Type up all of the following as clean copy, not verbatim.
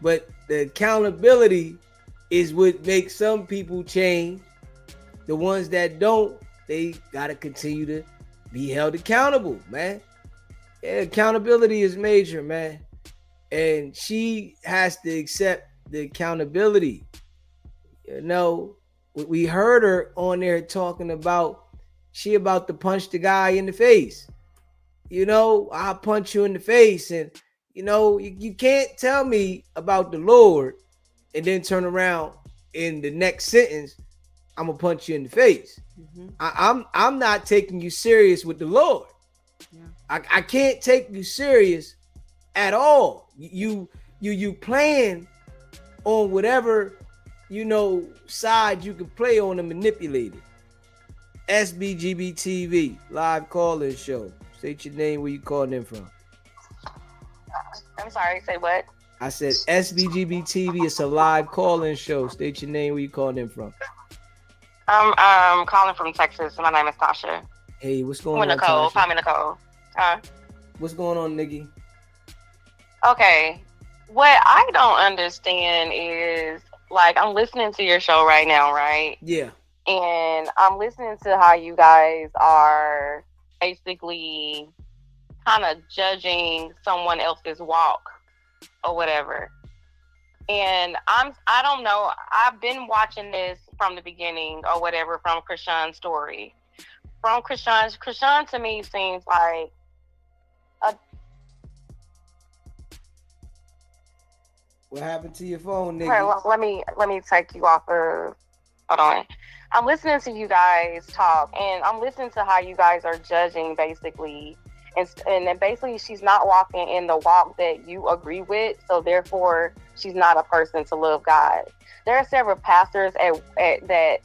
But the accountability is what makes some people change. The ones that don't, they gotta continue to be held accountable, man. Yeah, accountability is major, man. And she has to accept the accountability. You know, we heard her on there talking about she about to punch the guy in the face. You know, I'll punch you in the face. And, you know, you can't tell me about the Lord and then turn around in the next sentence, I'm gonna punch you in the face. Mm-hmm. I'm not taking you serious with the Lord. Yeah. I can't take you serious at all. You playing on whatever, you know, side you can play on and manipulate it. SBGB TV live call-in show. State your name, where you calling in from. I'm sorry, say what? I said SBGB TV. It's a live call-in show. State your name, where you calling in from. I'm calling from Texas. My name is Tasha. Hey, what's going on, Nicole. Tasha? Call me Nicole. What's going on, Nikki? Okay. What I don't understand is, like, I'm listening to your show right now, right? Yeah. And I'm listening to how you guys are basically kind of judging someone else's walk or whatever. And I don't know, I've been watching this from the beginning or whatever, from Chrisean's story. From Chrisean to me seems like what happened to your phone, Nikki? Okay, let me take you off of. Hold on. I'm listening to you guys talk, and I'm listening to how you guys are judging, basically. And then basically, she's not walking in the walk that you agree with, so therefore, she's not a person to love God. There are several pastors that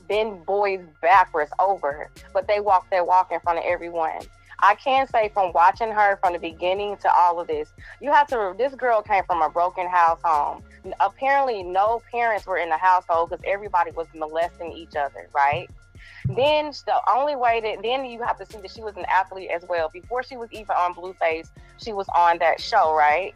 bend boys backwards over, but they walk their walk in front of everyone. I can say, from watching her from the beginning to all of this, this girl came from a broken house home. Apparently no parents were in the household because everybody was molesting each other, right? Then then you have to see that she was an athlete as well. Before she was even on Blueface, she was on that show, right?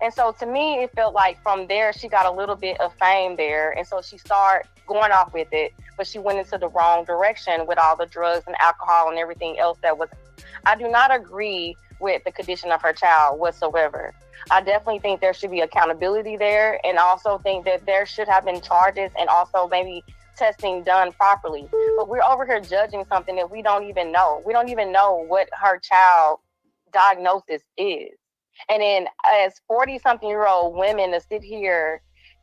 And so to me, it felt like from there, she got a little bit of fame there. And so she started going off with it, but she went into the wrong direction with all the drugs and alcohol and everything else I do not agree with the condition of her child whatsoever. I definitely think there should be accountability there, and also think that there should have been charges and also maybe testing done properly. But we're over here judging something that we don't even know. We don't even know what her child diagnosis is. And then as 40-something-year-old women to sit here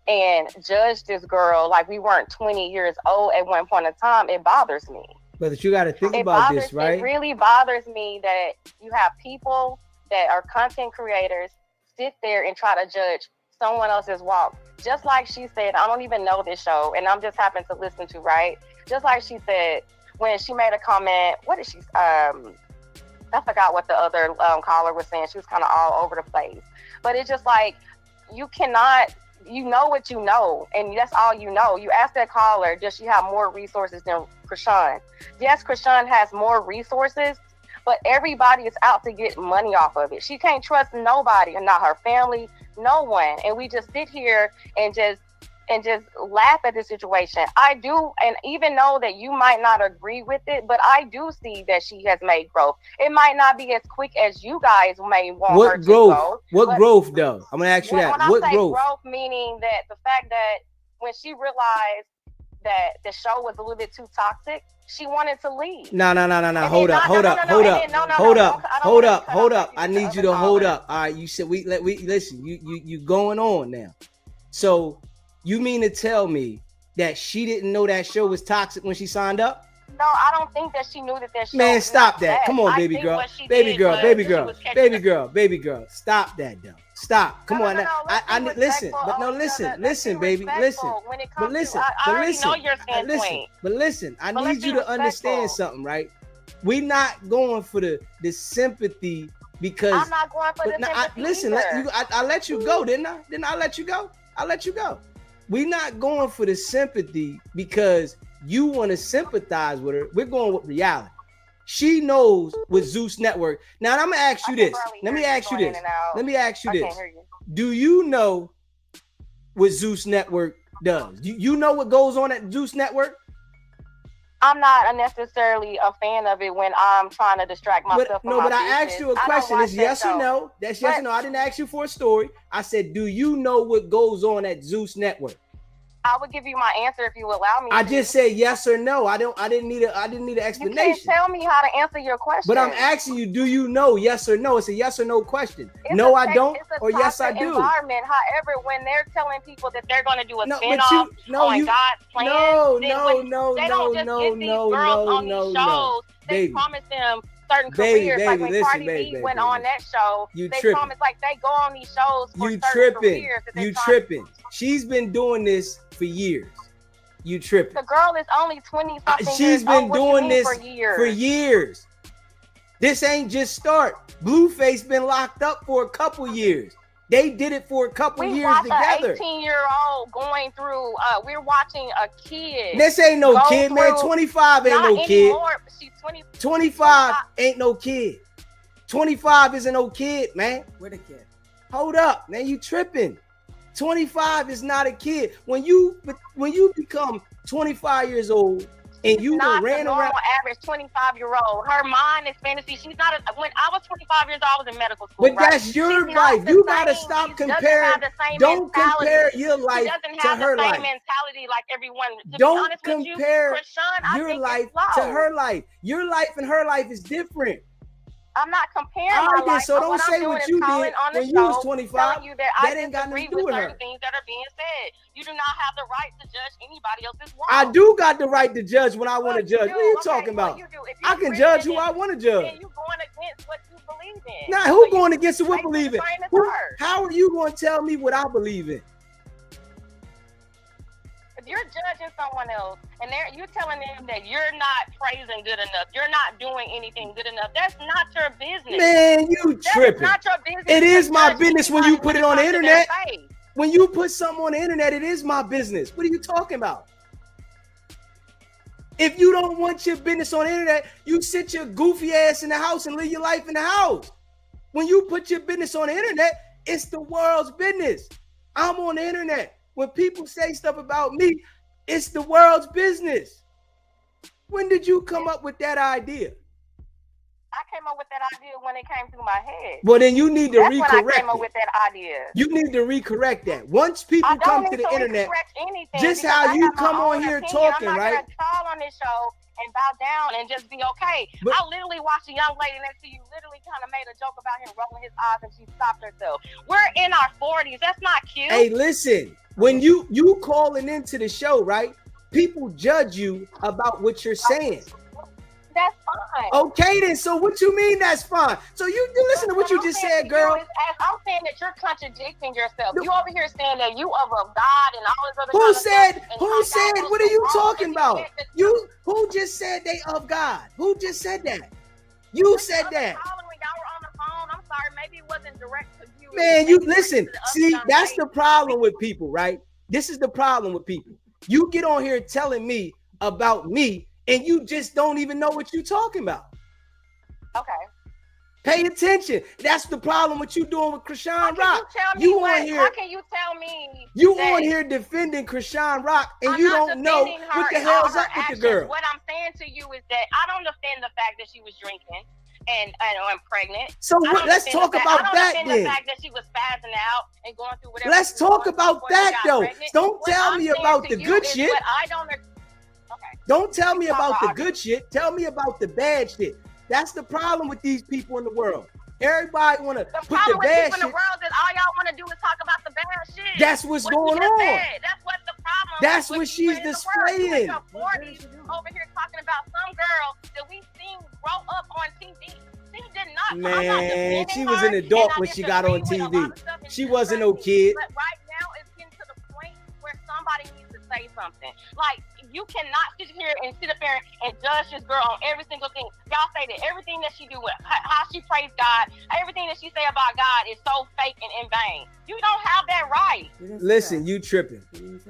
and judge this girl like we weren't 20 years old at one point in time, it bothers me. But you got to think about this, right? It really bothers me that you have people that are content creators sit there and try to judge someone else's walk. Just like she said, I don't even know this show, and I'm just happen to listen to, right? Just like she said, when she made a comment, what did she, I forgot what the other caller was saying. She was kind of all over the place. But it's just like, you cannot, you know what you know, and that's all you know. You ask that caller, does she have more resources than Chrisean? Yes, Chrisean has more resources, but everybody is out to get money off of it. She can't trust nobody, and not her family, no one. And we just sit here and just laugh at the situation. I do, and even know that you might not agree with it, but I do see that she has made growth. It might not be as quick as you guys may want her to go. What growth, though? I'm gonna ask you that. What growth? Growth Meaning that the fact that when she realized that the show was a little bit too toxic, she wanted to leave. No. Hold up. I need you to hold up. All right, you said we listen. You going on now. So you mean to tell me that she didn't know that show was toxic when she signed up? No, I don't think that she knew that show. Man, stop that. Come on, baby girl. Baby girl. Stop that, though. Stop. Come on. I listen. But no, listen, baby. Listen. But listen. But listen. I need you to understand something, right? We're not going for the sympathy because I'm not going for the sympathy. Listen, I let you go, didn't I? Didn't I let you go? I let you go. We're not going for the sympathy because you want to sympathize with her. We're going with reality. She knows with Zeus Network. Now I'm gonna ask you this. Let me ask you this. Do you know what Zeus Network does? Do you know what goes on at Zeus Network? I'm not necessarily a fan of it when I'm trying to distract myself from my business. I asked you a question. It's yes or no. That's yes or no. I didn't ask you for a story. I said, do you know what goes on at Zeus Network? I would give you my answer if you allow me. I just said yes or no. I didn't need an explanation. You can't tell me how to answer your question. But I'm asking you, do you know? Yes or no? It's a yes or no question. No, I don't, or yes, I do. Environment. However, when they're telling people that they're going to do a spinoff on God's plan, they don't just get these girls on these shows. They promise them certain careers. Like when Cardi B went on that show, they promise like they go on these shows for certain careers. You tripping. She's been doing this for years. You tripping. The girl is only 20-something. She's been doing this for years. This ain't just start. Blueface been locked up for a couple years. They did it for a couple years together. 18-year-old going through. We're watching a kid. This ain't no kid, man. 25 ain't no kid. She's 20. 25 ain't no kid. 25 isn't no kid, man. Where the kid? Hold up, man. You tripping. 25 is not a kid. When you become 25 years old and you ran around, average 25-year-old, her mind is fantasy. She's not. When I was 25 years old, I was in medical school. But that's your life. You gotta stop comparing. Don't compare your life to her life. Mentality like everyone. Don't compare your life to her life. Your life and her life is different. I'm not comparing my life. So don't say what you did when you was 25. That ain't got nothing to do with her. Things that are being said. You do not have the right to judge anybody else's world. I do got the right to judge when I want to judge. What are you talking about? I can judge who I want to judge. Then you going against what you believe in. Now, who going against what we believe in? How are you going to tell me what I believe in? If you're judging someone else and you're telling them that you're not praising good enough, you're not doing anything good enough, that's not your business. Man, you tripping. That's not your business. It is my business when you put it on the internet. When you put something on the internet, it is my business. What are you talking about? If you don't want your business on the internet, you sit your goofy ass in the house and live your life in the house. When you put your business on the internet, it's the world's business. I'm on the internet. When people say stuff about me, it's the world's business. When did you come up with that idea? I came up with that idea when it came through my head. Well, then you need to recorrect it. That's when I came up with that idea. You need to recorrect that. Once people come to the internet, just how you come on here talking, right? I'm not going to call on this show and bow down and just be okay. But I literally watched a young lady next to you literally kind of made a joke about him rolling his eyes and she stopped herself. We're in our 40s. That's not cute. Hey, listen, when you calling into the show, right? People judge you about what you're saying. That's fine. Okay, then. So what you mean that's fine? So you listen to what you just said, girl. I'm saying that you're contradicting yourself. You over here saying that you of a God and all this other Who stuff. Who said? What are you talking about? Who just said they of God? Who just said that? You said that. When y'all were on the phone, I'm sorry, maybe it wasn't direct to you. Man, you listen. See, that's the problem with people, right? This is the problem with people. You get on here telling me about me, and you just don't even know what you're talking about. Okay. Pay attention. That's the problem with you doing with Chrisean Rock. How can you tell me? You on here defending Chrisean Rock, and you don't know what the hell's up with the girl. What I'm saying to you is that I don't defend the fact that she was drinking and pregnant. So let's talk about that then. The fact that she was spazzing out and going through whatever. Let's talk about that though. Don't tell me about the good shit. Don't tell me about the good shit. Tell me about the bad shit. That's the problem with these people in the world. Everybody want to put the bad shit. The problem with people in the world is all y'all want to do is talk about the bad shit. That's what's going on. That's what the problem. That's what she's displaying. You're 40s over here talking about some girl that we seen grow up on TV. She did not. Man, she was an adult when she got on TV. She wasn't no kid. But right now, it's getting to the point where somebody needs to say something. Like you cannot sit here and sit up there and judge this girl on every single thing. Y'all say that everything that she do, how she praise God, everything that she say about God is so fake and in vain. You don't have that right. Listen, you tripping.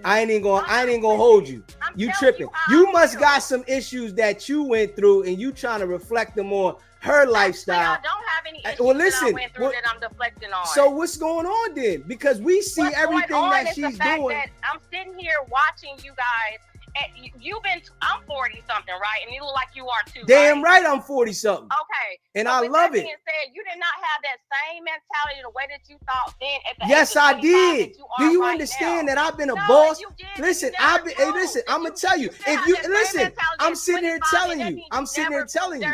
I ain't gonna hold you. You tripping. You must got some issues that you went through, and you trying to reflect them on her lifestyle. I don't have any issues listen, that I went through that I'm deflecting on. So what's going on then? Because we see everything that she's doing. That I'm sitting here watching you guys. I'm 40 something, right? And you look like you are too. Damn right, I'm 40 something. Okay. And so I love it. Said, you did not have that same mentality the way that you thought then at the yes, I did. Do you right understand now. that I've been a boss? Listen, listen, I'm gonna tell you. If you listen, I'm sitting here telling you. I'm sitting here telling you.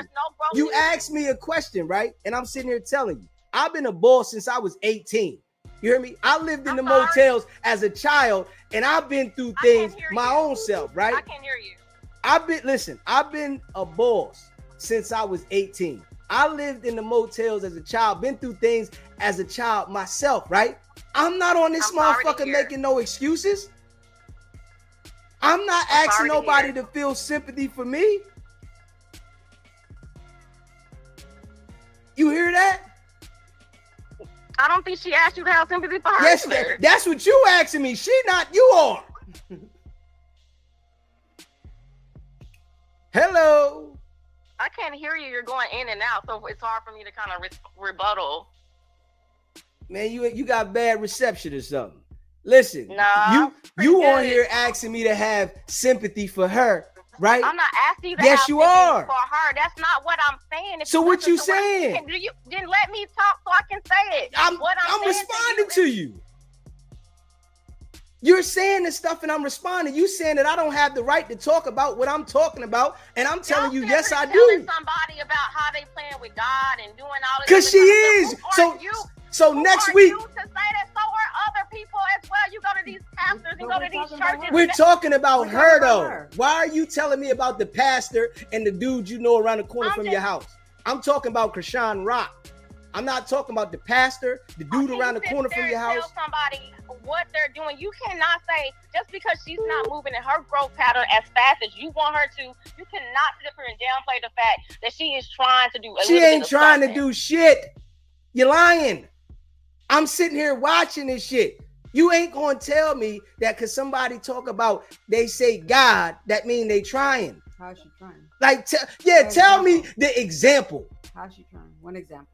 You asked me a question, right? And I'm sitting here telling you. I've been a boss since I was 18. You hear me? I lived in the motels as a child, and I've been through things my own self, right? I can hear you. I've been a boss since I was 18. I lived in the motels as a child, been through things as a child myself, right? I'm not on this motherfucker making no excuses. I'm not asking nobody to feel sympathy for me. You hear that? I don't think she asked you to have sympathy for her. Yes, that's what you asking me. She not, you are. Hello. I can't hear you. You're going in and out, so it's hard for me to kind of rebuttal. Man, you got bad reception or something. Listen, you on here asking me to have sympathy for her, right? I'm not asking you to have sympathy for her. That's not what I'm saying. So what you saying? You didn't let me talk so I can say it. I'm responding to you. You're saying this stuff and I'm responding. You saying that I don't have the right to talk about what I'm talking about, and I'm telling you, yes, I do. Somebody about how they playing with God and doing all this. Because she is. So next week. You to say that, so are other people as well. You go to these pastors and go to these churches. We're talking about her though. Why are you telling me about the pastor and the dude you know around the corner from your house? I'm talking about Chrisean Rock. I'm not talking about the pastor, the dude around the corner from your house. Tell somebody what they're doing. You cannot say just because she's not moving in her growth pattern as fast as you want her to. You cannot sit up here and downplay the fact that she is trying to do. She ain't trying to do shit. You're lying. I'm sitting here watching this shit. You ain't gonna tell me that because somebody talk about they say God, that mean they trying. How's she trying? Like, tell me the example. How's she trying? One example.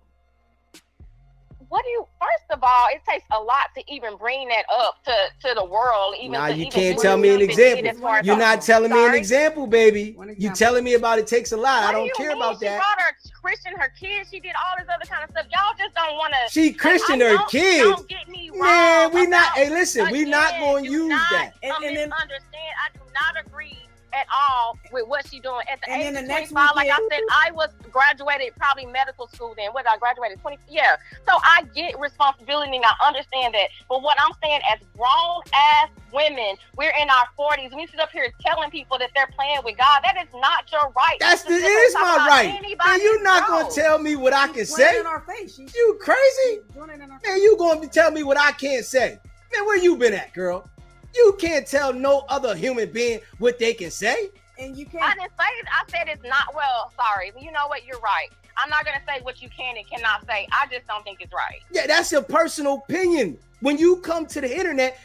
First of all, it takes a lot to even bring that up to the world. You can't tell me an example. You're not telling me an example, baby. You telling me about it takes a lot. I don't care about that. She brought her Christian, her kids. She did all this other kind of stuff. Y'all just don't want to. She Christian her kids. Don't get me wrong. Man, we not. Hey, listen, we not going to use that. And then understand. I do not agree at all with what she's doing. At the age of 25, like I said, I was graduated probably medical school then. What I graduated 20, yeah. So I get responsibility and I understand that. But what I'm saying, as grown ass women, we're in our 40s. We sit up here telling people that they're playing with God. That is not your right. It is my right. Man, you're not gonna tell me what I can say. In our face. You crazy? Man, you gonna tell me what I can't say? Man, where you been at, girl? You can't tell no other human being what they can say. And you can't. I didn't say it. I said it's not. Well, sorry. You know what? You're right. I'm not going to say what you can and cannot say. I just don't think it's right. Yeah, that's your personal opinion. When you come to the internet,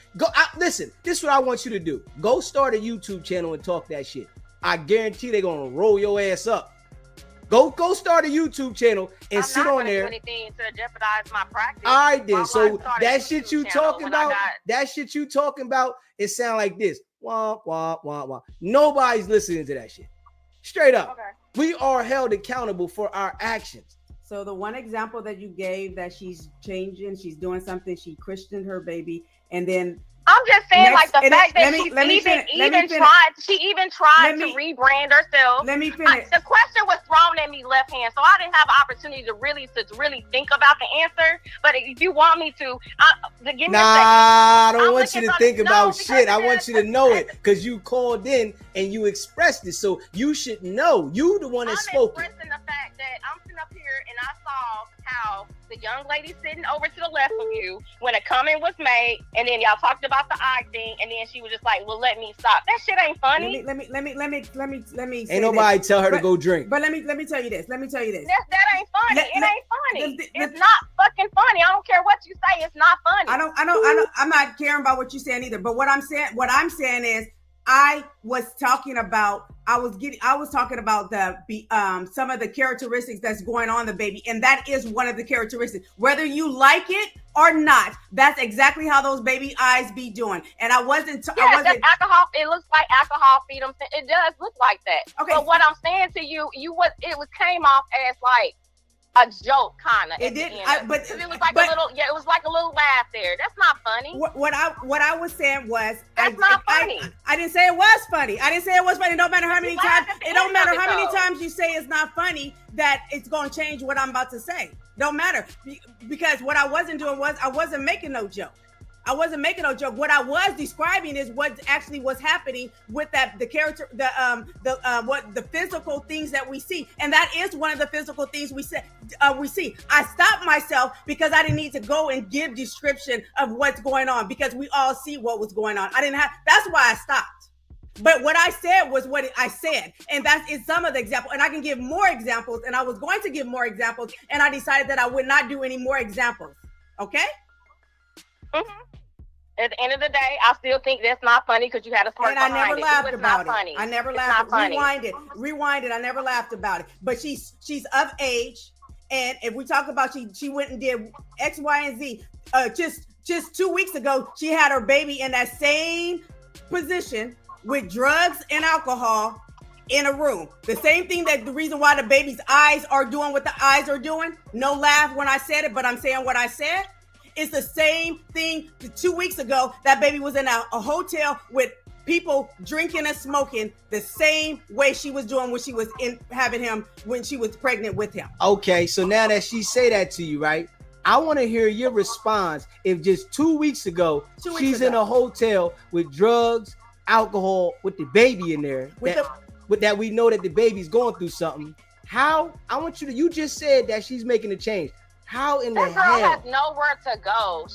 listen, this is what I want you to do. Go start a YouTube channel and talk that shit. I guarantee they're going to roll your ass up. Go start a YouTube channel and sit on there. I'm not going to do anything to jeopardize my practice. All right, then. So that shit you talking about, it sound like this. Wah, wah, wah, wah. Nobody's listening to that shit. Straight up. Okay. We are held accountable for our actions. So the one example that you gave that she's changing, she's doing something, she Christianed her baby, and then I'm just saying, like the fact that she even tried to rebrand herself. Let me finish. The question was thrown at me left hand, so I didn't have an opportunity to really think about the answer. But if you want me to, give me a second. I don't want you to think about shit. I want you to know it because you called in and you expressed it, so you should know. You the one that spoke. I'm expressing the fact fact that I'm sitting up here and I saw how the young lady sitting over to the left of you when a comment was made, and then y'all talked about the eye thing, and then she was just like, "Well, let me stop." That shit ain't funny. Let me. Ain't nobody tell her to go drink. But let me tell you this. That ain't funny. It ain't funny. It's not fucking funny. I don't care what you say. It's not funny. I'm not caring about what you're saying either. But what I'm saying is, I was talking about the some of the characteristics that's going on in the baby, and that is one of the characteristics. Whether you like it or not, that's exactly how those baby eyes be doing. And I wasn't. That's alcohol. It looks like alcohol feed them. It does look like that. Okay. But what I'm saying to you, came off as like a joke, kind of. It didn't. But it was like a little. Yeah, it was like a little laugh there. That's not funny. What I was saying was that's not funny. I didn't say it was funny. I didn't say it was funny. It don't matter how many times. It don't matter how many times you say it's not funny. That it's going to change what I'm about to say. Don't matter, because what I wasn't doing was I wasn't making no joke. What I was describing is what actually was happening with the physical things that we see, and that is one of the physical things we see. I stopped myself because I didn't need to go and give description of what's going on, because we all see what was going on. That's why I stopped. But what I said was what I said, and that is some of the examples. And I can give more examples, and I was going to give more examples, and I decided that I would not do any more examples. Okay? Mm-hmm. At the end of the day, I still think that's not funny because you had a smirk behind it. And I never laughed about it. Funny. I never laughed. Rewind it. I never laughed about it. But she's of age, and if we talk about she went and did X, Y, and Z. Just 2 weeks ago, she had her baby in that same position with drugs and alcohol in a room. The same thing, that the reason why the baby's eyes are doing what the eyes are doing. No laugh when I said it, but I'm saying what I said. It's the same thing. 2 weeks ago, that baby was in a hotel with people drinking and smoking the same way she was doing when she was having him, when she was pregnant with him. Okay, so now that she say that to you, right? I want to hear your response. If just 2 weeks ago, she's in a hotel with drugs, alcohol, with the baby in there, that we know that the baby's going through something. How? I want you just said that she's making a change. How in the hell? That girl has nowhere to go.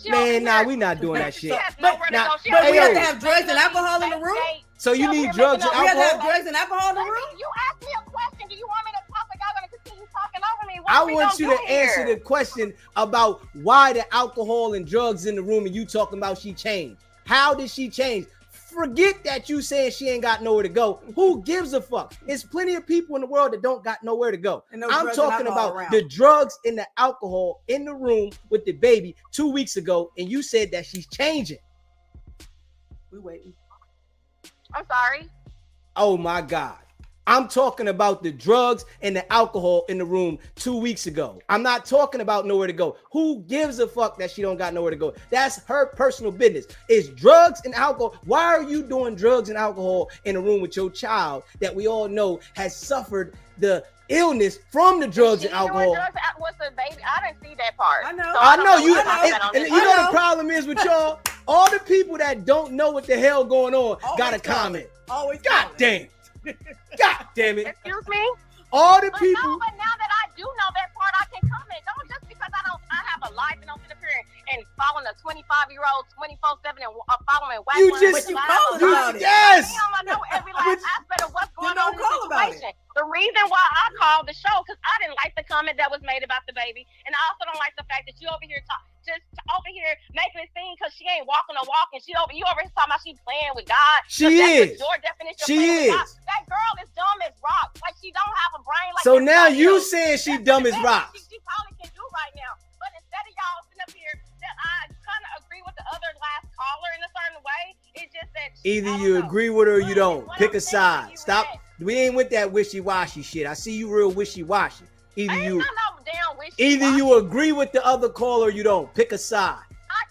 We not doing that shit. She has nowhere to go. But we have to have drugs and alcohol in the room? So you need drugs and alcohol? We have to have drugs and alcohol in the room? You asked me a question. Do you want me to talk? Like I'm going to continue talking over me? I want you to answer the question about why the alcohol and drugs in the room, and you talking about she changed. How did she change? Forget that you saying she ain't got nowhere to go. Who gives a fuck? There's plenty of people in the world that don't got nowhere to go. I'm talking about the drugs and the alcohol in the room with the baby 2 weeks ago, and you said that she's changing. We waiting. I'm sorry. Oh my God. I'm talking about the drugs and the alcohol in the room 2 weeks ago. I'm not talking about nowhere to go. Who gives a fuck that she don't got nowhere to go? That's her personal business. It's drugs and alcohol. Why are you doing drugs and alcohol in a room with your child that we all know has suffered the illness from the drugs and alcohol? What's the baby? I didn't see that part. I know. So I know. You know the problem is with y'all. All the people that don't know what the hell going on got a comment. Always. God damn. God damn it. Excuse me? All the people. No, but now that I do know that part, I can comment. Don't just because I have a life and don't sit up here and following a 25-year-old 24/7 and following white you women. Just you call about it. Yes. I know every last aspect of what's going on in the situation. It. The reason why I called the show, because I didn't like the comment that was made about the baby, and I also don't like the fact that you over here making it seem because she ain't walking a walk, and you over here talking about she playing with God. She is. Your definition of she playing is. with God. That girl is dumb as rock. Like she don't have a brain. Like so now you else. saying she dumb as rock. She probably can do right now, but instead of y'all sitting up here, that I kind of agree with the other last caller in a certain way. It's just that either you agree with her or you don't. Pick a side. Stop. We ain't with that wishy-washy shit. I see you real wishy-washy. Either you agree with the other caller or you don't. Pick a side. I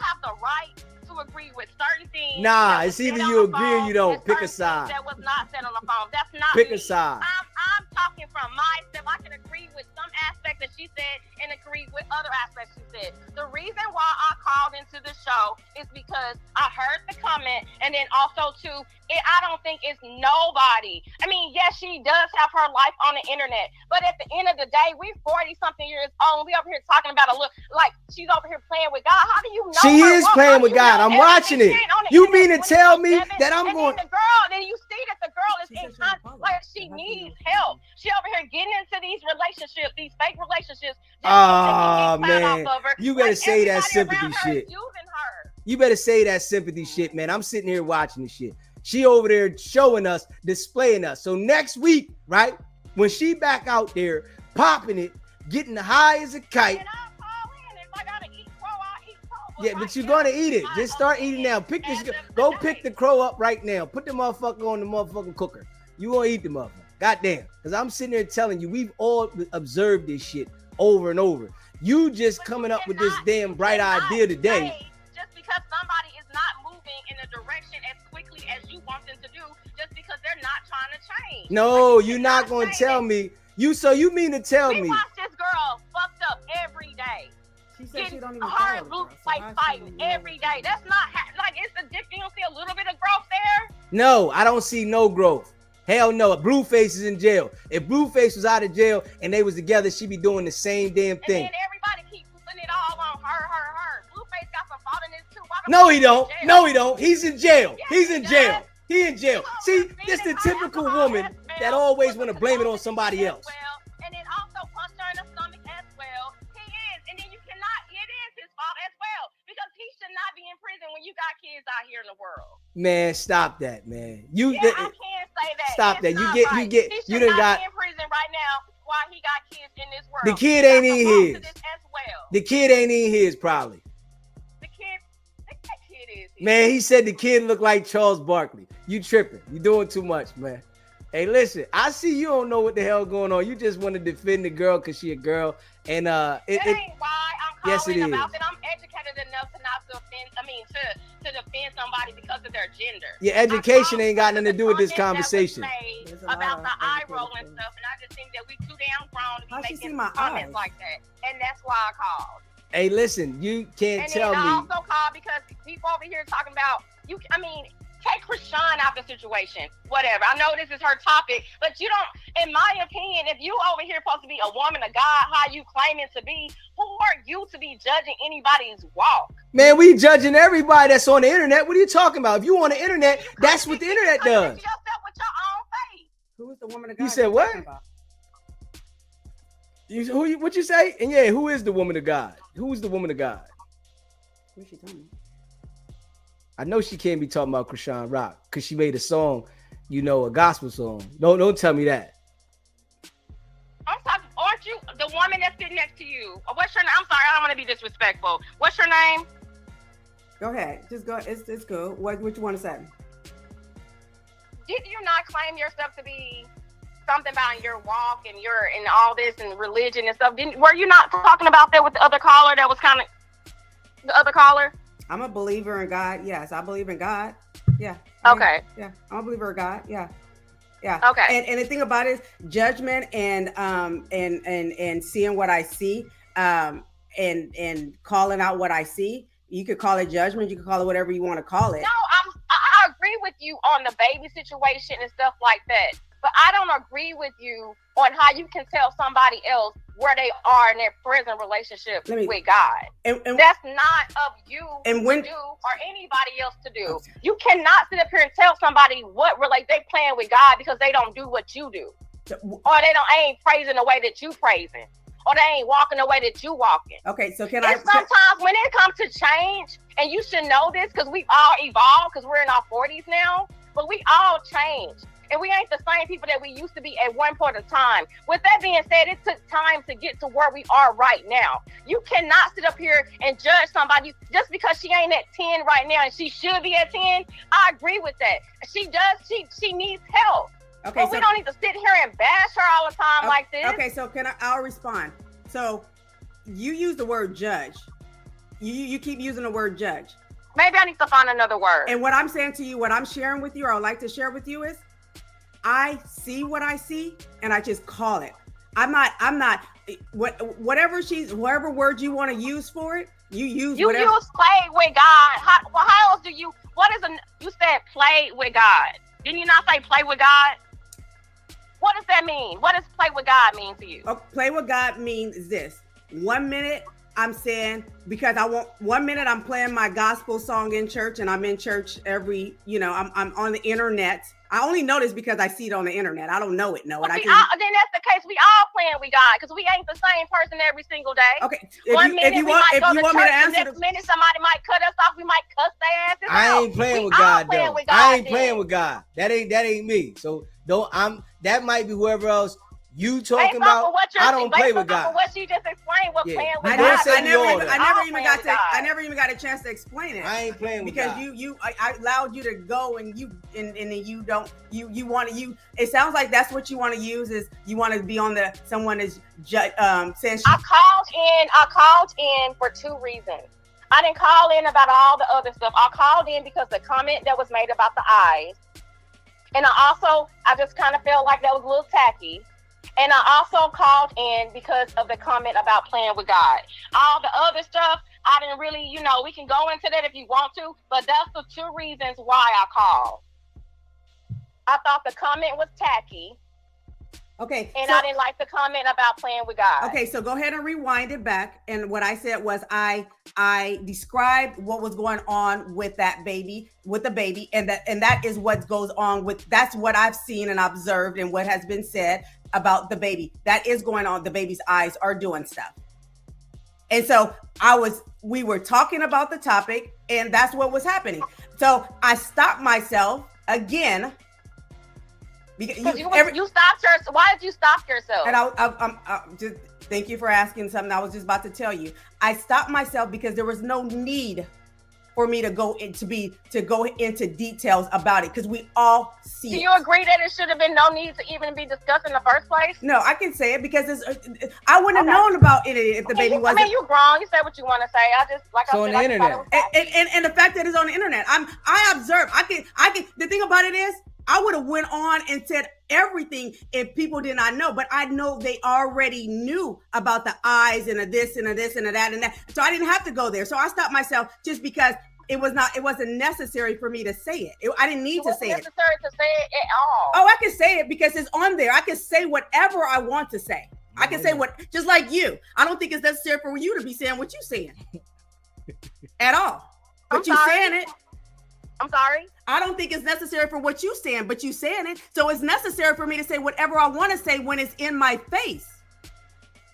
have the right to agree with certain things. Nah, it's either you agree or you don't. Pick a side. That was not said on the phone. That's not Pick me. a side. I'm talking from myself. I can agree with some aspect that she said and agree with other aspects she said. The reason reason why I called into the show is because I heard the comment, and then also too, I don't think it's nobody. I mean, yes, she does have her life on the internet, but at the end of the day, we 40-something years old. We over here talking about like she's over here playing with God. How do you know she is playing with God? I'm watching it. You mean to tell me that I'm going? Then you see that the girl is in like she needs help. She over here getting into these relationships, these fake relationships. Oh man, you better say that sympathy shit. You better say that sympathy shit, man. I'm sitting here watching this shit. She over there showing us, displaying us. So next week, right, when she back out there popping it, getting high as a kite. Yeah, but you're gonna eat it. Just start eating now. Pick this. Go pick the crow up right now. Put the motherfucker on the motherfucking cooker. You won't eat the motherfucker. Goddamn. Because I'm sitting there telling you, we've all observed this shit over and over. You just coming up with this damn bright idea today. Just because somebody is not moving in a direction as quickly as you want them to do, just because they're not trying to change. No, you're not gonna tell me. You mean to tell me? We watch this girl fucked up every day. She said she don't even hard blue fighting every day. That's not like it's a difference. You don't see a little bit of growth there? No, I don't see no growth. Hell no. Blueface is in jail. If Blueface was out of jail and they was together, she'd be doing the same damn thing. And then everybody keeps putting it all on her. Blueface got some fault in this too. No, he don't. No, he don't. He's in jail. He's in jail. He in jail. See, this the typical woman that always want to blame it on somebody else. And then also punched her in the stomach as well. He is. And then you cannot, it is his fault as well. Because he should not be in prison when you got kids out here in the world. Man, stop that, man. I can't say that. Stop that. You done got in prison right now while he got kids in this world. The kid ain't in his. The kid ain't in his probably. The kid is. Man, he said the kid looked like Charles Barkley. You tripping. You doing too much, man. Hey, listen, I see you don't know what the hell going on. You just want to defend the girl because she a girl. And that ain't why I'm calling yes, it is. About it. I'm educated enough to not to offend. To defend somebody because of their gender. Your education ain't got nothing to do with this conversation. About the eye roll and stuff, and I just think that we too damn grown to be making comments like that, and that's why I called. Hey, listen, you can't tell me. And I also called because people over here talking about you. I mean, take Chrisean out the situation. Whatever. I know this is her topic, but you don't. In my opinion, if you over here supposed to be a woman of God, how you claiming to be, who are you to be judging anybody's walk? Man, we judging everybody that's on the internet. What are you talking about? If you on the internet, that's what the internet does. Yourself with your own face. Who is the woman of God? You said what? What you say? And yeah, who is the woman of God? Who is the woman of God? Who's she talking about? I know she can't be talking about Chrisean Rock because she made a song, a gospel song. Don't tell me that. I'm talking. Aren't you the woman that's sitting next to you? What's your name? I'm sorry, I don't want to be disrespectful. What's your name? Go ahead. Just go. It's cool. What you want to say? Did you not claim yourself to be something about your walk and all this and religion and stuff? Were you not talking about that with the other caller? That was kind of the other caller. I'm a believer in God. Yes, I believe in God. Yeah. Okay. Yeah, I'm a believer in God. Yeah. Yeah. Okay. And the thing about it is judgment and seeing what I see, and calling out what I see. You could call it judgment. You could call it whatever you want to call it. No, I agree with you on the baby situation and stuff like that. But I don't agree with you on how you can tell somebody else where they are in their present relationship with God. And that's not of you to do or anybody else to do. Okay. You cannot sit up here and tell somebody what they playing with God because they don't do what you do. Or they ain't praising the way that you praising. Or they ain't walking the way that you walking. Okay, so sometimes when it comes to change, and you should know this because we all evolved because we're in our 40s now, but we all change. And we ain't the same people that we used to be at one point in time. With that being said, it took time to get to where we are right now. You cannot sit up here and judge somebody just because she ain't at 10 right now and she should be at 10. I agree with that. She does. She needs help. Okay, but we don't need to sit here and bash her all the time like this. Okay, so I'll respond. So you use the word judge. You keep using the word judge. Maybe I need to find another word. And what I'm saying to you, what I'm sharing with you, or I would like to share with you is, I see what I see and I just call it. I'm not whatever word you want to use for it, You use you whatever. use play with God. How else do you? You said play with God? Didn't you not say play with God? What does that mean? What does play with God mean to you? Play with God means this. 1 minute I'm saying, because I want 1 minute I'm playing my gospel song in church, and I'm in church every, I'm on the internet. I only know this because I see it on the internet. I don't know it. No, then that's the case. We all playing with God because we ain't the same person every single day. Okay. If you want me to answer, next minute somebody might cut us off. We might cuss their asses out. I ain't playing with God though. I ain't playing with God. That ain't me. So that might be whoever else you talking about. I don't play with God. What she just explained, what playing with God. I never even got a chance to explain it. I ain't playing with God because I allowed you to go, and then you don't. You want to It sounds like that's what you want to use, is you want to be on someone is saying. I called in for 2 reasons. I didn't call in about all the other stuff. I called in because the comment that was made about the eyes, and I just kind of felt like that was a little tacky. And I also called in because of the comment about playing with God. All the other stuff, I didn't really, we can go into that if you want to, but that's the 2 reasons why I called. I thought the comment was tacky. Okay. And I didn't like the comment about playing with God. Okay, so go ahead and rewind it back. And what I said was I described what was going on with the baby, and that is what goes on that's what I've seen and observed and what has been said about the baby. That is going on. The baby's eyes are doing stuff. And so we were talking about the topic, and that's what was happening. So I stopped myself again. Because you stopped yourself. Why did you stop yourself? And I'm just thank you for asking something I was just about to tell you. I stopped myself because there was no need for me to go into details about it, because we all see it. Do you agree that it should have been no need to even be discussed in the first place? No, I can say it because I wouldn't have known about it if the baby wasn't. You're wrong. You said what you want to say. I just on the internet. And the fact that it's on the internet, I observe. I can. The thing about it is, I would have went on and said everything if people did not know, but I know they already knew about the eyes and a this and a this and a that and that. So I didn't have to go there. So I stopped myself just because it wasn't necessary for me to say it. I didn't need to say it. It wasn't necessary to say it at all. Oh, I can say it because it's on there. I can say whatever I want to say. I can say just like you. I don't think it's necessary for you to be saying what you're saying at all. But you saying it. I'm sorry? I don't think it's necessary for what you saying, but you saying it. So it's necessary for me to say whatever I want to say when it's in my face.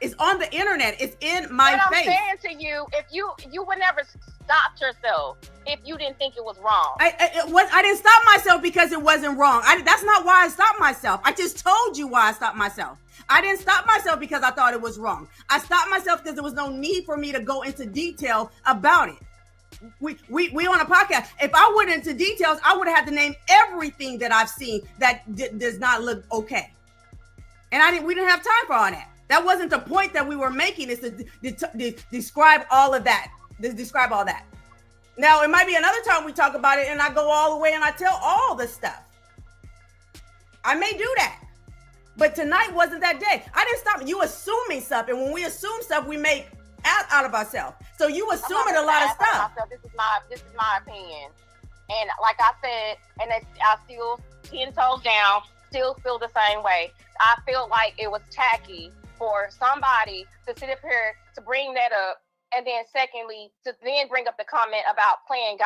It's on the internet. It's in my face. I'm saying to you, if you would never stop yourself if you didn't think it was wrong. I didn't stop myself because it wasn't wrong. That's not why I stopped myself. I just told you why I stopped myself. I didn't stop myself because I thought it was wrong. I stopped myself because there was no need for me to go into detail about it. We on a podcast. If I went into details, I would have had to name everything that I've seen that does not look okay. And we didn't have time for all that. That wasn't the point that we were making, is to describe all of that. Describe all that. Now, it might be another time we talk about it and I go all the way and I tell all the stuff. I may do that. But tonight wasn't that day. I didn't stop. You assuming stuff. And when we assume stuff, we make out of ourselves. So you assuming a lot of stuff. This is my opinion. And like I said, and I still 10 toes down, still feel the same way. I feel like it was tacky for somebody to sit up here to bring that up, and then secondly to then bring up the comment about playing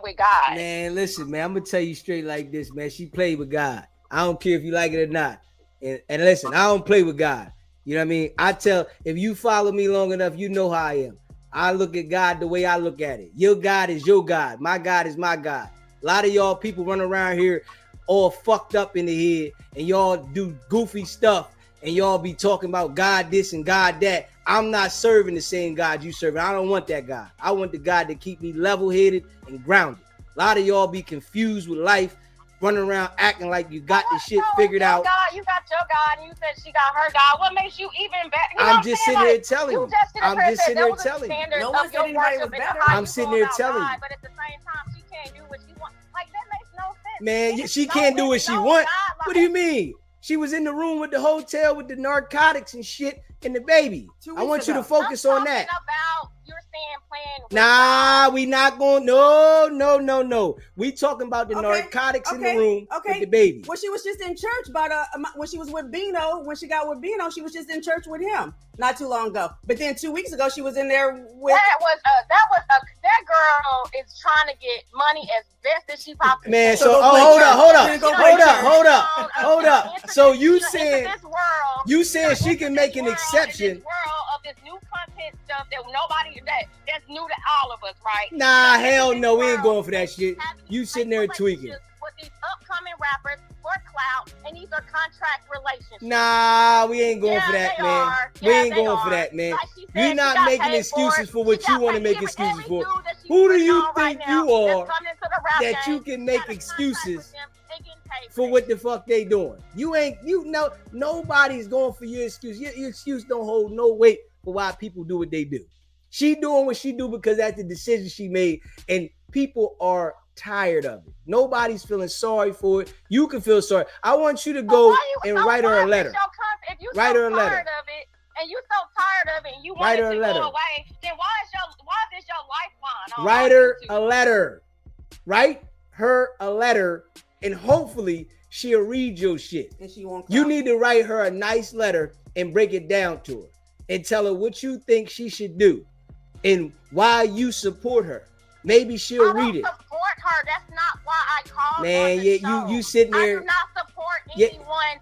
with God. Man, listen, man, I'm gonna tell you straight like this, man. She played with God. I don't care if you like it or not. And listen, I don't play with God. You know what I mean? If you follow me long enough, you know how I am. I look at God the way I look at it. Your God is your God. My God is my God. A lot of y'all people run around here all fucked up in the head, and y'all do goofy stuff, and y'all be talking about God this and God that. I'm not serving the same God you serving. I don't want that God. I want the God that keep me level-headed and grounded. A lot of y'all be confused with life, running around acting like you got this shit figured out. God, you got your God, and you said she got her God. What makes you even better? I'm just sitting here telling you. I'm just sitting here telling you. No one said anybody was better. I'm sitting here telling you. But at the same time, she can't do what she wants. Like, that makes no sense. Man, she can't do what she wants. What do you mean? She was in the room with the hotel with the narcotics and shit and the baby. I want you to focus on that. you're saying playing with Nah, God. we not going. No. We talking about the narcotics in the room with the baby. Well, she was just in church, but when she was with Bino, when she got with Bino, she was just in church with him not too long ago. But then 2 weeks ago, she was in there with. That girl is trying to get money as best as she possibly Man, can. so hold up. So you saying she can make an exception? Of this new content stuff that that's new to all of us, right? Nah, hell no, we ain't going for that shit. You sitting there tweaking. With these upcoming rappers for clout, and these are contract relationships. Nah, we ain't going for that, man. We ain't going for that, man. You're not making excuses for what you want to make excuses for. Who do you think you are that you can make excuses for what the fuck they doing? Nobody's going for your excuse. Your excuse don't hold no weight for why people do what they do. She doing what she do because that's the decision she made, and people are tired of it. Nobody's feeling sorry for it. You can feel sorry. I want you to go and write her a letter. If you write her a letter. And you so tired of it, and you want it to go away, then why is this your lifeline? Write her a letter. Write her a letter, and hopefully she'll read your shit. And she won't. You need to write her a nice letter and break it down to her, and tell her what you think she should do, and why you support her. Maybe she'll read it. I don't support her. That's not why I called. Man, you sitting there. I do not support anyone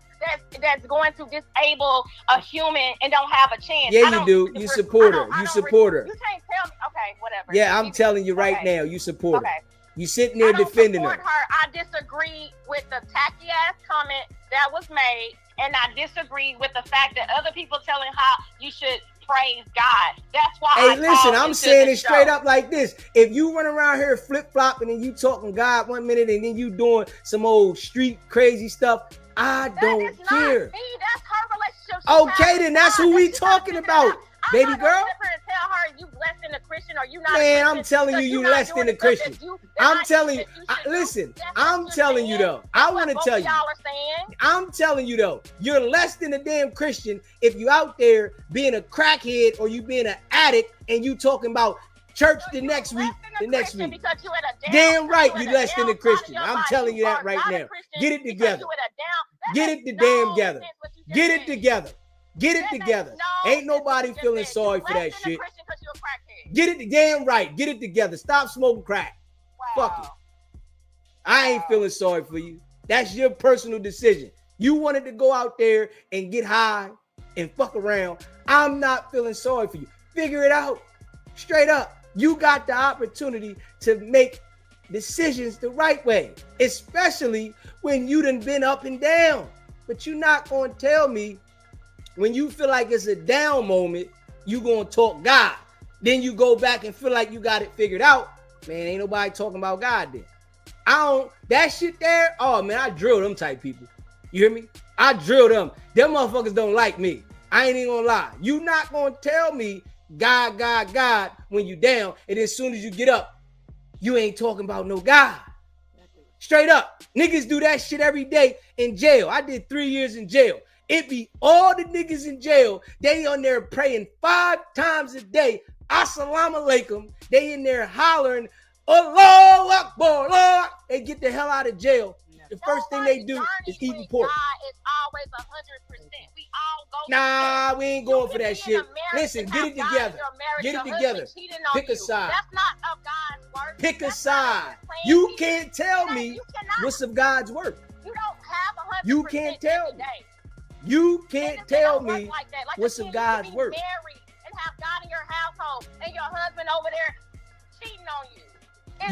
that's going to disable a human and don't have a chance. Yeah, you do. You support her. You support her. You can't tell me. Okay, whatever. Yeah, I'm telling you right now, you support her. You sitting there defending her. I disagree with the tacky ass comment that was made, and I disagree with the fact that other people telling how you should praise God. That's why. Hey, listen, I'm saying it straight up like this. If you run around here flip flopping and you talking God 1 minute and then you doing some old street crazy stuff, I don't care. Not me. That's her relationship. Okay, then that's who we talking about, baby girl. Tell her you less than a Christian or you not. Man, I'm telling you less than a Christian. I'm telling you. Listen, I'm telling you though. I want to tell you. I'm telling you though. You're less than a damn Christian if you out there being a crackhead or you being an addict and you talking about church the next week. Damn right, you less than a Christian. I'm telling you that right now. Get it together. Get it the damn together. Get it together. Get it together. Ain't nobody feeling sorry for that shit. Get it damn right. Get it together. Stop smoking crack. Fuck it. I ain't feeling sorry for you. That's your personal decision. You wanted to go out there and get high and fuck around. I'm not feeling sorry for you. Figure it out. Straight up. You got the opportunity to make decisions the right way, especially when you done been up and down. But you're not going to tell me when you feel like it's a down moment, you gonna talk God. Then you go back and feel like you got it figured out. Man, ain't nobody talking about God then. That shit there, oh man, I drill them type people. You hear me? I drill them. Them motherfuckers don't like me. I ain't even gonna lie. You not gonna tell me God when you down, and as soon as you get up, you ain't talking about no God. Straight up. Niggas do that shit every day in jail. I did 3 years in jail. It be all the niggas in jail. They on there praying 5 times a day. Assalamu alaikum. They in there hollering, Allahu Akbar, Lord. They get the hell out of jail. The first thing they do is eating pork. It's always 100%. We all go. Nah, we ain't going for that shit. Listen, get it together. Get it together. Pick a side. That's not of God's word. Pick a side. You can't tell me what's of God's work. You don't have 100%. You can't tell me. You can't tell me what's of God's work. Married and have God in your household and your husband over there cheating on you.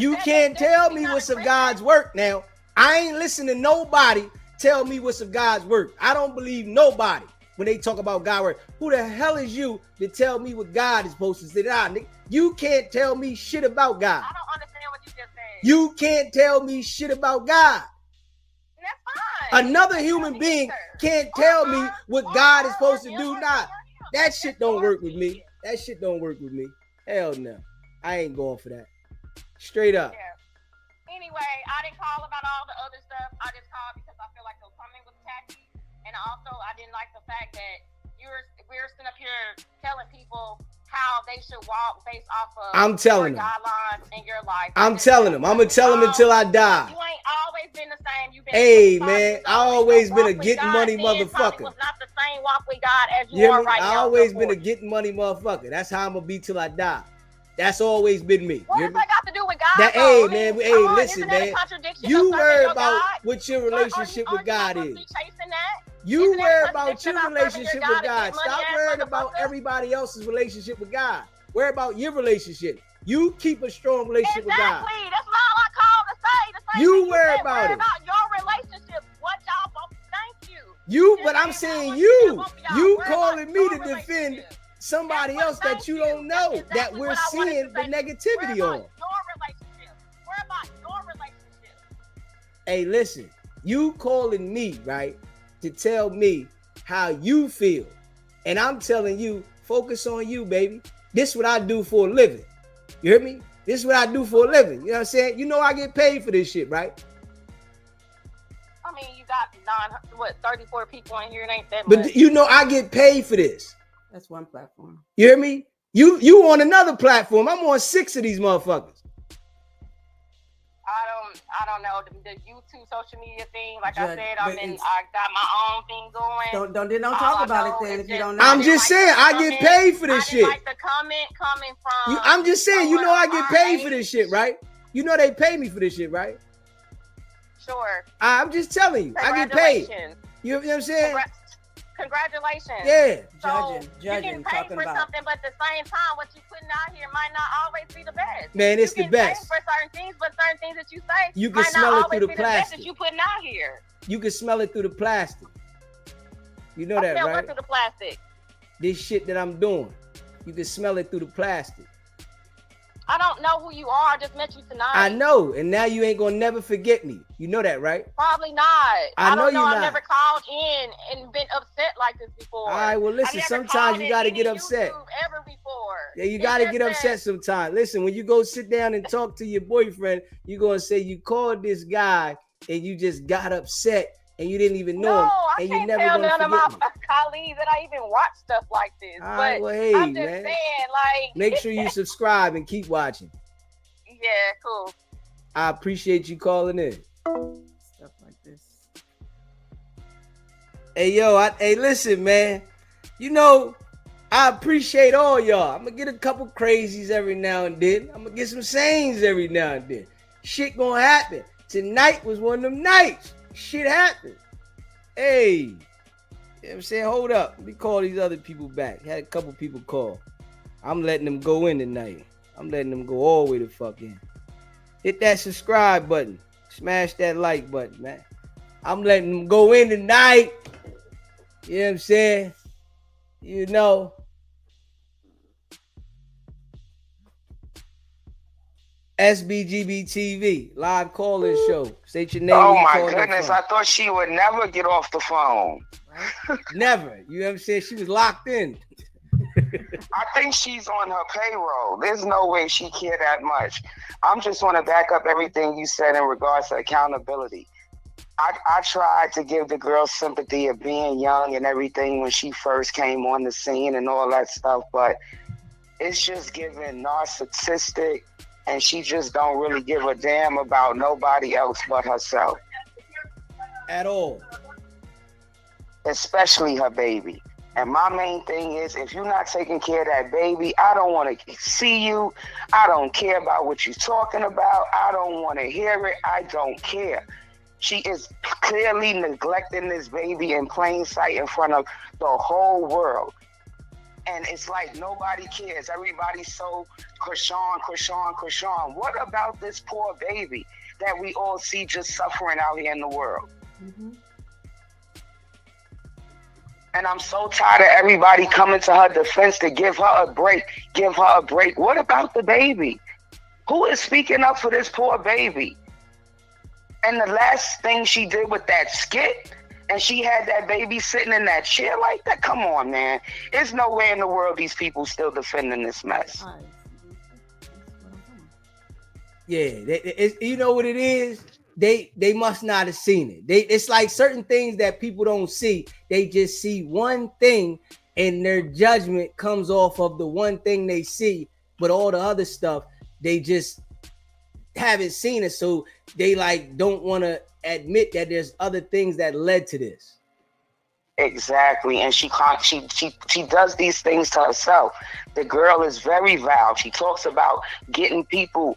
You can't tell me what's of God's work. Now, I ain't listening to nobody tell me what's of God's work. I don't believe nobody when they talk about God's work. Who the hell is you to tell me what God is supposed to say? You can't tell me shit about God. I don't understand what you just said. You can't tell me shit about God. That's fine. Another human being can't tell me what God is supposed to do. Nah, that shit don't work with me. That shit don't work with me. Hell no. I ain't going for that. Straight up. Yeah. Anyway, I didn't call about all the other stuff. I just called because I feel like the comment was tacky. And also, I didn't like the fact that we're sitting up here telling people how they should walk based off of I'm telling your them. guidelines in your life. I'm telling them. I'm gonna tell them until I die. You ain't always been the same. You've been Hey man, I always been a getting money motherfucker. Was not the same walk with God as You hear are me? right I now. always been a getting money motherfucker. That's how I'm gonna be till I die. That's always been me. What does that got to do with God? That, hey man, hey, listen, man. You worry your about God? what your relationship with God is. Chasing that? You Isn't worry that about your contradiction relationship about with serving your God. God Stop and worrying money-ass about motherfucker? everybody else's relationship with God. Worry about your relationship. You keep a strong relationship with God. Exactly. That's all I called to say. The same You thing worry said. about Worry it. about your relationship. What y'all both thank you. You, Just but I'm saying saying what you. both of y'all. You Worry calling about me your to defend relationship. somebody That's else what that you thank don't know, That's that exactly we're what I wanted seeing to the say. negativity Worry on. about your relationship. Worry about your relationship. Hey, listen, you calling me, right, to tell me how you feel. And I'm telling you, focus on you, baby. This is what I do for a living. You hear me? This is what I do for a living. You know what I'm saying? You know I get paid for this shit, right? I mean, you got 34 people in here. It ain't that much. But you know I get paid for this. That's one platform. You hear me? You on another platform. I'm on 6 of these motherfuckers. I don't know the YouTube social media thing. Like Judge, I said, I got my own thing going. Don't talk about it then if you don't know. I'm just saying I get paid for this shit. Like the comment coming from. I'm just saying, you know I get paid for this shit, right? You know they pay me for this shit, right? Sure. I'm just telling you, I get paid. You know what I'm saying? Congratulations. Yeah. Judging, you get paid for something, but at the same time, what you putting out here might not always be the best. Man, it's the best. You get paid for certain things, but certain things that you say you can might smell not it through the always plastic. Be the best that you putting out here. You can smell it through the plastic. You know that, right? Through the plastic. This shit that I'm doing, you can smell it through the plastic. I don't know who you are. I just met you tonight. I know, and now you ain't gonna never forget me. You know that, right? Probably not. I know don't know. you're I've not. never called in and been upset like this before. All right, well, listen, sometimes you gotta get upset. Ever before. Yeah, you gotta get upset sometimes. Listen, when you go sit down and talk to your boyfriend, you're gonna say you called this guy and you just got upset and you didn't even know him, and you never gonna forget me. No, I can't tell none of my colleagues that I even watch stuff like this. All right, well, hey, I'm just man. saying, like, make sure you subscribe and keep watching. Yeah, cool. I appreciate you calling in. Stuff like this. Hey, yo, hey, listen, man. You know, I appreciate all y'all. I'm gonna get a couple crazies every now and then. I'm gonna get some sanes every now and then. Shit gonna happen. Tonight was one of them nights. Shit happened. Hey, you know what I'm saying? Hold up. Let me call these other people back. Had a couple people call. I'm letting them go in tonight. I'm letting them go all the way the fuck in. Hit that subscribe button. Smash that like button, man. I'm letting them go in tonight. You know what I'm saying? You know. SBGB TV, live call-in show. State your name. Oh my goodness, I thought she would never get off the phone. Never. You know what I'm saying? She was locked in. I think she's on her payroll. There's no way she cared that much. I'm just want to back up everything you said in regards to accountability. I tried to give the girl sympathy of being young and everything when she first came on the scene and all that stuff, but it's just giving narcissistic, and she just don't really give a damn about nobody else but herself. At all. Especially her baby. And my main thing is, if you're not taking care of that baby, I don't want to see you. I don't care about what you're talking about. I don't want to hear it. I don't care. She is clearly neglecting this baby in plain sight in front of the whole world. And it's like nobody cares. Everybody's so Chrisean. What about this poor baby that we all see just suffering out here in the world? Mm-hmm. And I'm so tired of everybody coming to her defense to give her a break. What about the baby? Who is speaking up for this poor baby? And the last thing she did with that skit, and she had that baby sitting in that chair like that. Come on, man. There's no way in the world these people still defending this mess. Yeah, you know what it is? They must not have seen it. It's like certain things that people don't see. They just see one thing and their judgment comes off of the one thing they see, but all the other stuff they just haven't seen it, so they like don't want to admit that there's other things that led to this. Exactly, and she does these things to herself. The girl is very vile. She talks about getting people,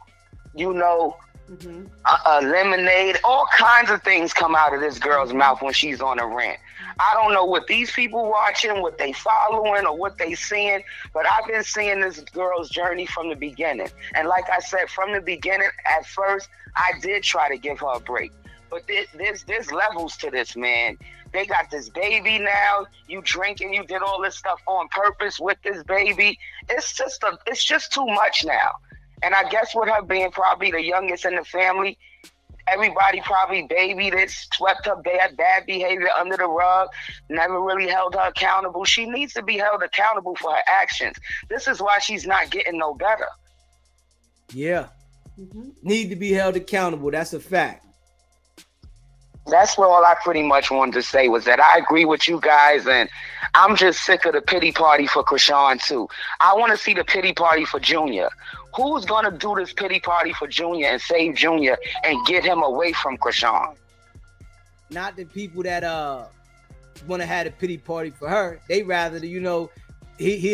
lemonade. All kinds of things come out of this girl's mouth when she's on a rant. I don't know what these people watching, what they following, or what they seeing, but I've been seeing this girl's journey from the beginning. And like I said, from the beginning, at first, I did try to give her a break. But there's levels to this, man. They got this baby now. You drinking, you did all this stuff on purpose with this baby. It's just too much now. And I guess with her being probably the youngest in the family, everybody probably babied it, swept her bad behavior under the rug, never really held her accountable. She needs to be held accountable for her actions. This is why she's not getting no better. Yeah. Need to be held accountable. That's a fact. That's what all I pretty much wanted to say was that I agree with you guys, and I'm just sick of the pity party for Chrisean too. I want to see the pity party for Junior. Who's going to do this pity party for Junior and save Junior and get him away from Chrisean? Not the people that want to have a pity party for her. They rather, he'll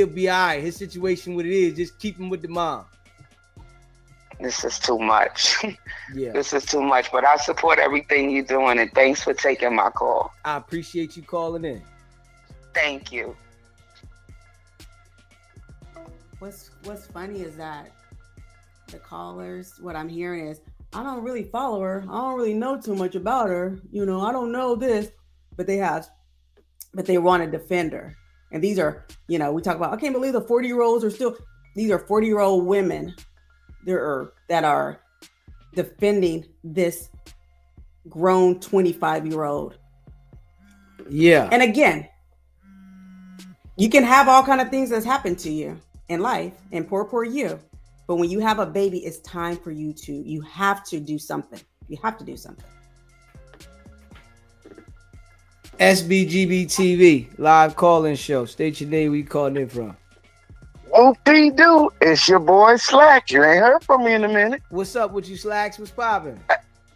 be all right. His situation, what it is, just keep him with the mom. This is too much. Yeah. This is too much, but I support everything you're doing, and thanks for taking my call. I appreciate you calling in. Thank you. What's funny is that the callers, what I'm hearing is, I don't really follow her. I don't really know too much about her. I don't know this, but they want to defend her. And these are, we talk about, I can't believe the 40-year-olds are still, these are 40-year-old women that are defending this grown 25-year-old. Yeah. And again, you can have all kind of things that's happened to you in life, and poor you. But when you have a baby, it's time for you have to do something. You have to do something. SBGB TV, live call-in show. State your name, where you calling in from. Whoop-dee do, it's your boy Slack. You ain't heard from me in a minute. What's up with you, Slacks? What's popping?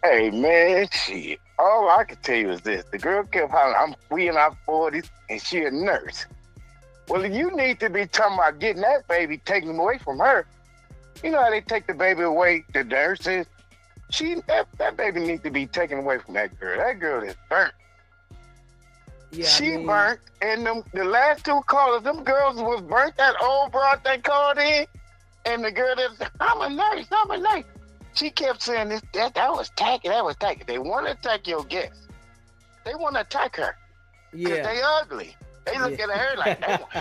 Hey man, shit. All I can tell you is this: the girl kept hollering, we in our 40s, and she a nurse. Well, you need to be talking about getting that baby, taking him away from her. You know how they take the baby away, the nurses? That baby needs to be taken away from that girl. That girl is burnt. Yeah, burnt, and the last two callers, them girls was burnt. That old broad they called in, and the girl that said, I'm a nurse. She kept saying this, that was tacky. They want to attack your guest. They want to attack her. Yeah. They ugly. They look at her like,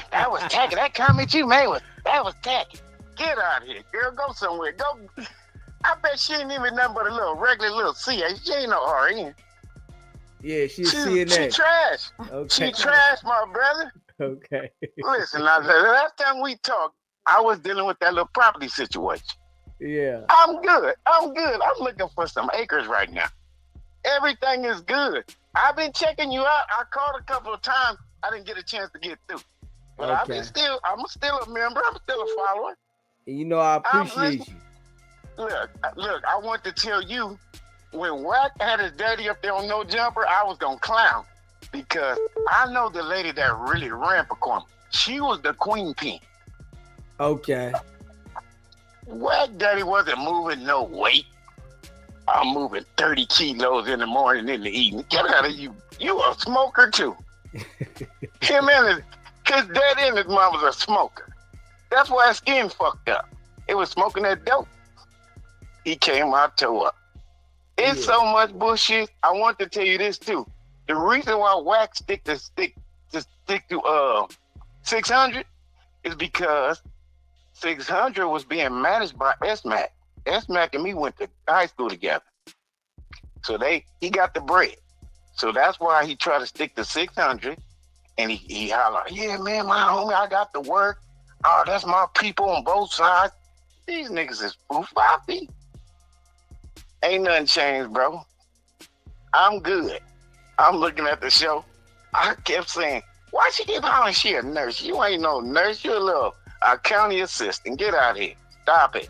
that was tacky. That comment you made that was tacky. Get out of here, girl. Go somewhere. Go. I bet she ain't even nothing but a regular little CA. She ain't no RN. Yeah, she's CNA. She trash. Okay. She trash, my brother. Okay. Listen, now, the last time we talked, I was dealing with that little property situation. Yeah. I'm good. I'm looking for some acres right now. Everything is good. I've been checking you out. I called a couple of times. I didn't get a chance to get through. But okay. I'm still a member. I'm still a follower. And I appreciate you. Look, I want to tell you, when Wack had his daddy up there on No Jumper, I was going to clown. Because I know the lady that really ran for Corn. She was the queen pin. Okay. Wack daddy wasn't moving no weight. I'm moving 30 kilos in the morning, in the evening. Get out of you. You a smoker too. Him and his daddy and his mom was a smoker. That's why his skin fucked up. It was smoking that dope. He came out toe up. It's so much bullshit. I want to tell you this too. The reason why Wack stick to 600 is because 600 was being managed by SMAC. SMAC and me went to high school together. So he got the bread. So that's why he tried to stick to 600. And he hollered, yeah, man, my homie, I got the work. Oh, that's my people on both sides. These niggas is foofafi. Ain't nothing changed, bro. I'm good. I'm looking at the show. I kept saying, Why she keep hollering she a nurse? You ain't no nurse. You a little county assistant. Get out of here. Stop it.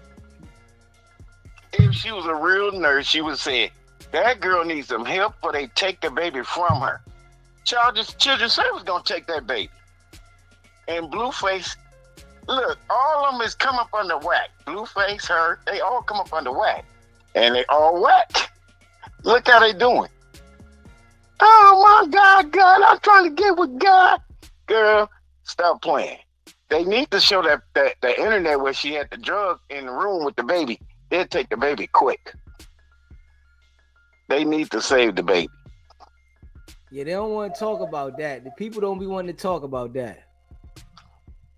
If she was a real nurse, she would say, that girl needs some help or they take the baby from her. Children's Service gonna take that baby. And Blueface, look, all of them is come up under whack. Blueface, her, they all come up under whack. And they all whack. Look how they doing. Oh my God, I'm trying to get with God. Girl, stop playing. They need to show that the internet where she had the drug in the room with the baby. They'll take the baby quick. They need to save the baby. Yeah, they don't want to talk about that. The people don't be wanting to talk about that.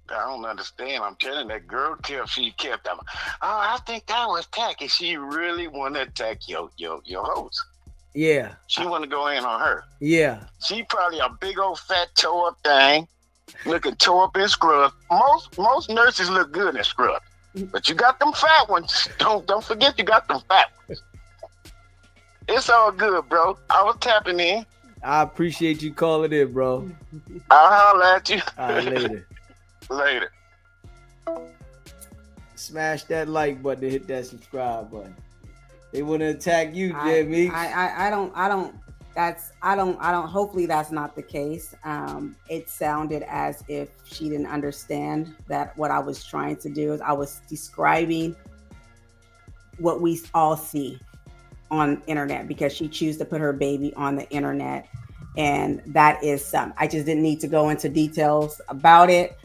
I don't understand. I'm telling that girl she kept up. Oh, I think that was tacky. She really want to attack your host. Yeah. She want to go in on her. Yeah. She probably a big old fat toe up thing, looking toe up in scrub. Most nurses look good in scrub, but you got them fat ones. Don't forget you got them fat ones. It's all good, bro. I was tapping in. I appreciate you calling in, bro. I'll holler at you. All right, later. Later. Smash that like button and hit that subscribe button. They want to attack you, Jimmy. I don't, hopefully that's not the case. It sounded as if she didn't understand that what I was trying to do is I was describing what we all see on internet because she chose to put her baby on the internet. And that is I just didn't need to go into details about it.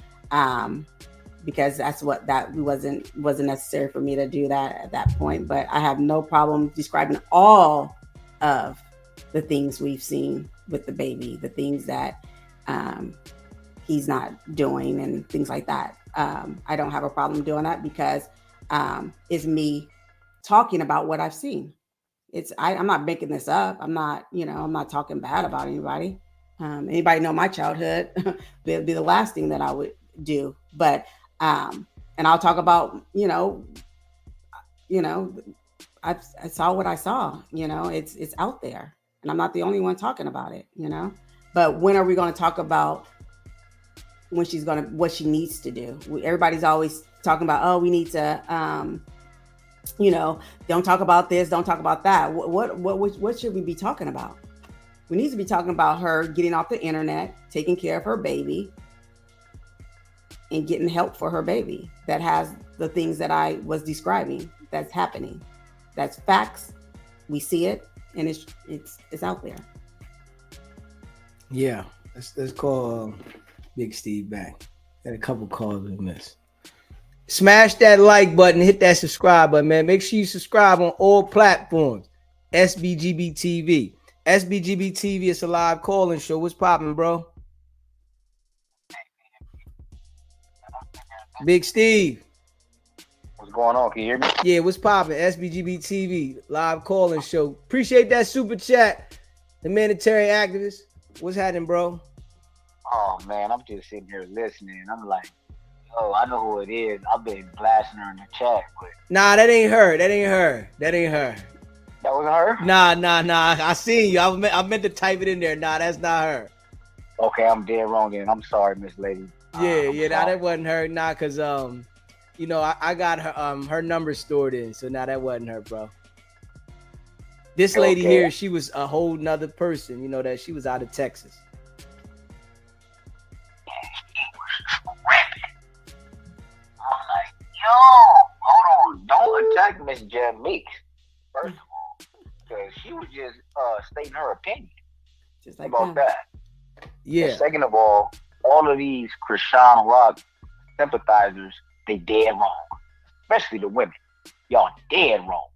Because that wasn't necessary for me to do that at that point. But I have no problem describing all of the things we've seen with the baby, the things that he's not doing and things like that. I don't have a problem doing that because it's me talking about what I've seen. I'm not making this up. I'm not talking bad about anybody. Anybody know my childhood? It'd be the last thing that I would do. But and I'll talk about, I saw what I saw, it's out there and I'm not the only one talking about it, but when are we going to talk about what she needs to do? Everybody's always talking about, oh, we need to, don't talk about this, don't talk about that. What should we be talking about? We need to be talking about her getting off the internet, taking care of her baby, and getting help for her baby that has the things that I was describing that's happening. That's facts. We see it and it's out there. Yeah. Let's call Big Steve back. Got a couple calls we missed. Smash that like button, hit that subscribe button, man. Make sure you subscribe on all platforms. SBGB TV. SBGB TV is a live calling show. What's popping, bro? Big Steve. What's going on? Can you hear me? Yeah, what's poppin'? SBGB TV, live calling show. Appreciate that super chat. The humanitarian activist. What's happening, bro? Oh, man, I'm just sitting here listening. I'm like, yo, I know who it is. I've been blasting her in the chat. But... Nah, that ain't her. That ain't her. That wasn't her? Nah. I seen you. I meant to type it in there. Nah, that's not her. Okay, I'm dead wrong then. I'm sorry, Miss Lady. Yeah, nah, that wasn't her. Nah, cause I got her number stored in, so now that wasn't her, bro. This lady here, she was a whole nother person, that she was out of Texas. I'm like, yo, hold on, don't attack Miss Jamaica, first of all, because she was just stating her opinion Just like about that. Yeah. And second of all of these Chrisean Rock sympathizers, they dead wrong. Especially the women. Y'all dead wrong.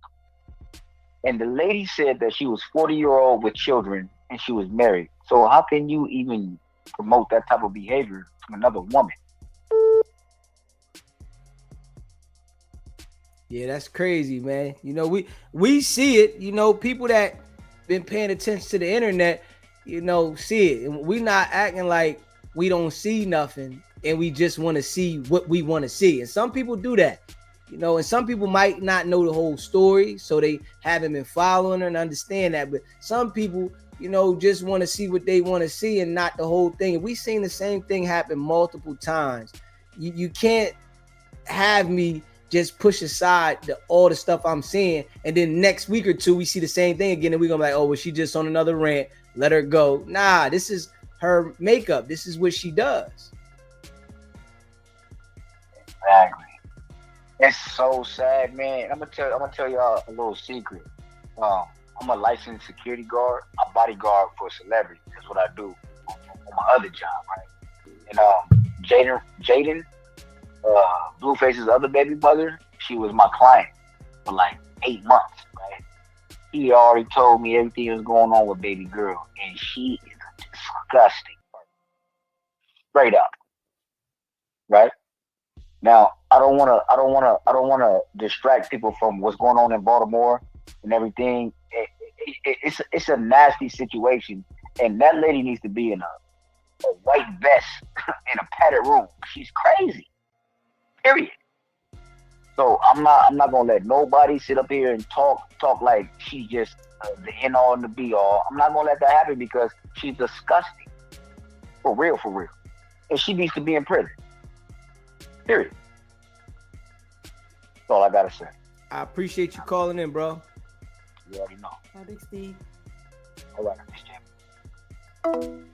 And the lady said that she was 40-year-old with children and she was married. So how can you even promote that type of behavior from another woman? Yeah, that's crazy, man. We see it, people that been paying attention to the internet, see it. And we not acting like we don't see nothing and we just want to see what we want to see. And some people do that, and some people might not know the whole story, so they haven't been following her and understand that. But some people just want to see what they want to see and not the whole thing. We seen the same thing happen multiple times. You can't have me just push aside all the stuff I'm seeing, and then next week or two we see the same thing again, and we're gonna be like, oh, well, she just on another rant, let her go. Nah, this is her makeup. This is what she does. Exactly. It's so sad, man. I'm gonna tell y'all a little secret. I'm a licensed security guard. I bodyguard for celebrities. That's what I do on my other job, right? And Jaden, Blueface's other baby mother, she was my client for like 8 months, right? He already told me everything was going on with baby girl, and she is a disgusting person. Straight up, right? Now, I don't wanna distract people from what's going on in Baltimore and everything. It's a nasty situation, and that lady needs to be in a white vest in a padded room. She's crazy. Period. So I'm not gonna let nobody sit up here and talk like she's just the end all and the be all. I'm not gonna let that happen because she's disgusting. For real. And she needs to be in prison. Period. That's all I gotta say. I appreciate you calling in, bro. You already know. Big Steve. All right, Miss Jim.